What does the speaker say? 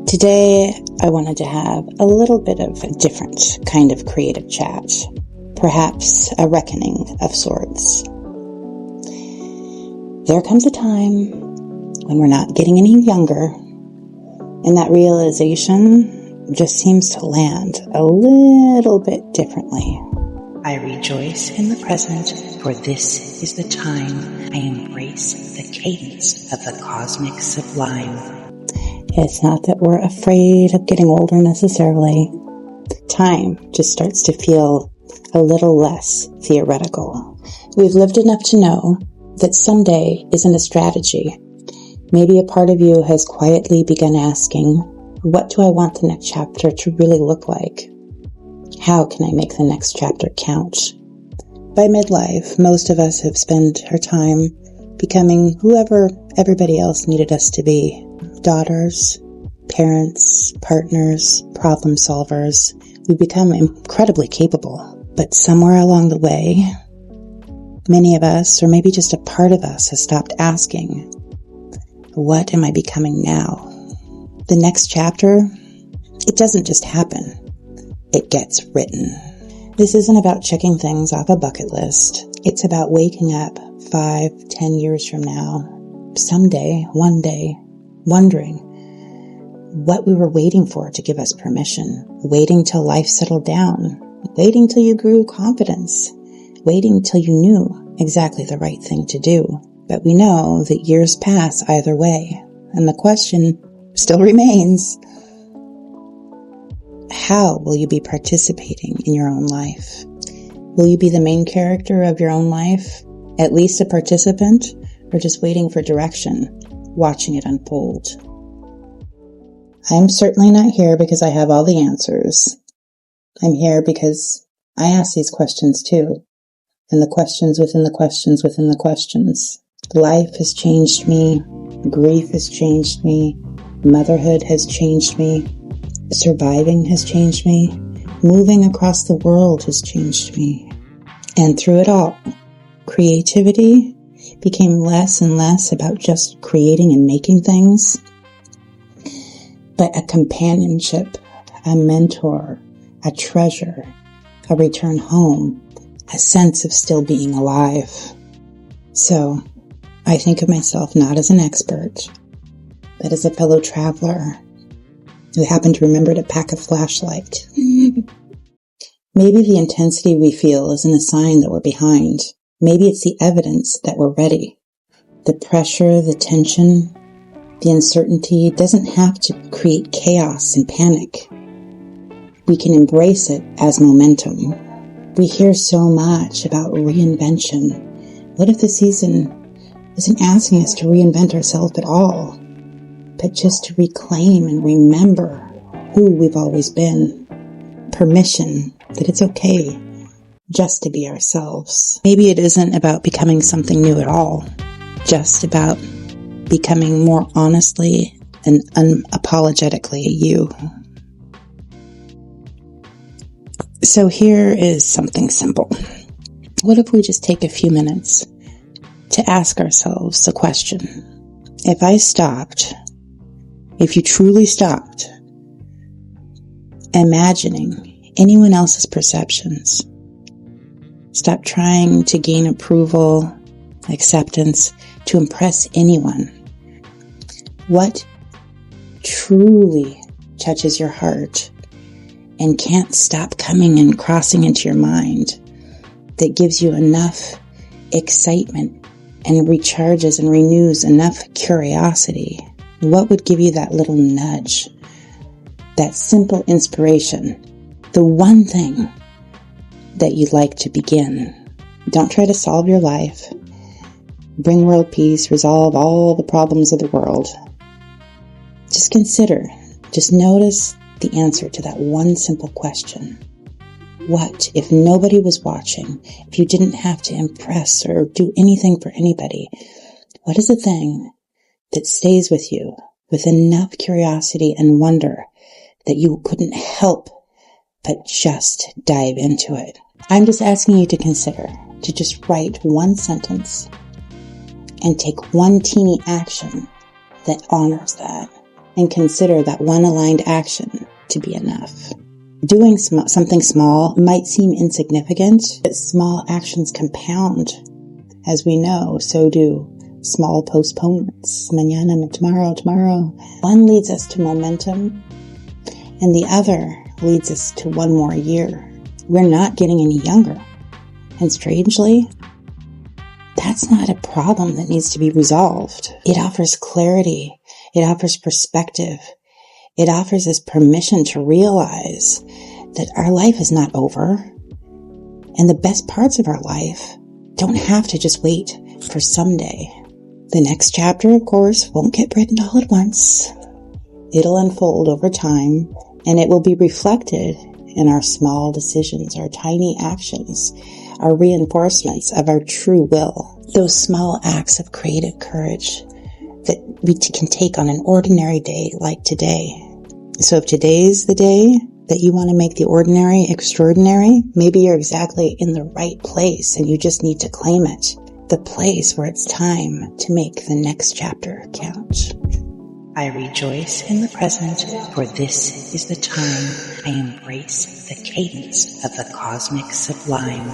Today, I wanted to have a little bit of a different kind of creative chat, perhaps a reckoning of sorts. There comes a time when we're not getting any younger, and that realization just seems to land a little bit differently. I rejoice in the present, for this is the time I embrace the cadence of the cosmic sublime. It's not that we're afraid of getting older necessarily. Time just starts to feel a little less theoretical. We've lived enough to know that someday isn't a strategy. Maybe a part of you has quietly begun asking, what do I want the next chapter to really look like? How can I make the next chapter count? By midlife, most of us have spent our time becoming whoever everybody else needed us to be. Daughters, parents, partners, problem solvers. We become incredibly capable. But somewhere along the way, many of us, or maybe just a part of us, has stopped asking, what am I becoming now? The next chapter, it doesn't just happen. It gets written. This isn't about checking things off a bucket list. It's about waking up 5-10 years from now, someday, one day, wondering what we were waiting for to give us permission, waiting till life settled down, waiting till you grew confidence, waiting till you knew exactly the right thing to do. But we know that years pass either way, and the question still remains, how will you be participating in your own life? Will you be the main character of your own life, at least a participant, or just waiting for direction, watching it unfold? I'm certainly not here because I have all the answers. I'm here because I ask these questions too, and the questions within the questions within the questions. Life has changed me, grief has changed me, motherhood has changed me, surviving has changed me, moving across the world has changed me. And through it all, creativity became less and less about just creating and making things, but a companionship, a mentor, a treasure, a return home, a sense of still being alive. So, I think of myself not as an expert, but as a fellow traveler who happened to remember to pack a flashlight. Maybe the intensity we feel isn't a sign that we're behind. Maybe it's the evidence that we're ready. The pressure, the tension, the uncertainty doesn't have to create chaos and panic. We can embrace it as momentum. We hear so much about reinvention. What if the season isn't asking us to reinvent ourselves at all, but just to reclaim and remember who we've always been? Permission that it's okay just to be ourselves. Maybe it isn't about becoming something new at all, just about becoming more honestly and unapologetically you. So here is something simple. What if we just take a few minutes to ask ourselves the question, if I stopped, if you truly stopped imagining anyone else's perceptions, stop trying to gain approval, acceptance, to impress anyone, what truly touches your heart and can't stop coming and crossing into your mind, that gives you enough excitement and recharges and renews enough curiosity? What would give you that little nudge, that simple inspiration, the one thing that you'd like to begin? Don't try to solve your life, bring world peace, resolve all the problems of the world. Just consider, just notice the answer to that one simple question. What if nobody was watching, if you didn't have to impress or do anything for anybody? What is the thing that stays with you with enough curiosity and wonder that you couldn't help but just dive into it? I'm just asking you to consider, to just write one sentence and take one teeny action that honors that, and consider that one aligned action to be enough. Doing something small might seem insignificant, but small actions compound. As we know, so do small postponements. Mañana, tomorrow. One leads us to momentum, and the other leads us to one more year. We're not getting any younger. And strangely, that's not a problem that needs to be resolved. It offers clarity. It offers perspective. It offers us permission to realize that our life is not over. And the best parts of our life don't have to just wait for someday. The next chapter, of course, won't get written all at once. It'll unfold over time, and it will be reflected in our small decisions, our tiny actions, our reinforcements of our true will. Those small acts of creative courage that we can take on an ordinary day like today. So if today's the day that you want to make the ordinary extraordinary, maybe you're exactly in the right place and you just need to claim it. The place where it's time to make the next chapter count. I rejoice in the present, for this is the time I embrace the cadence of the cosmic sublime.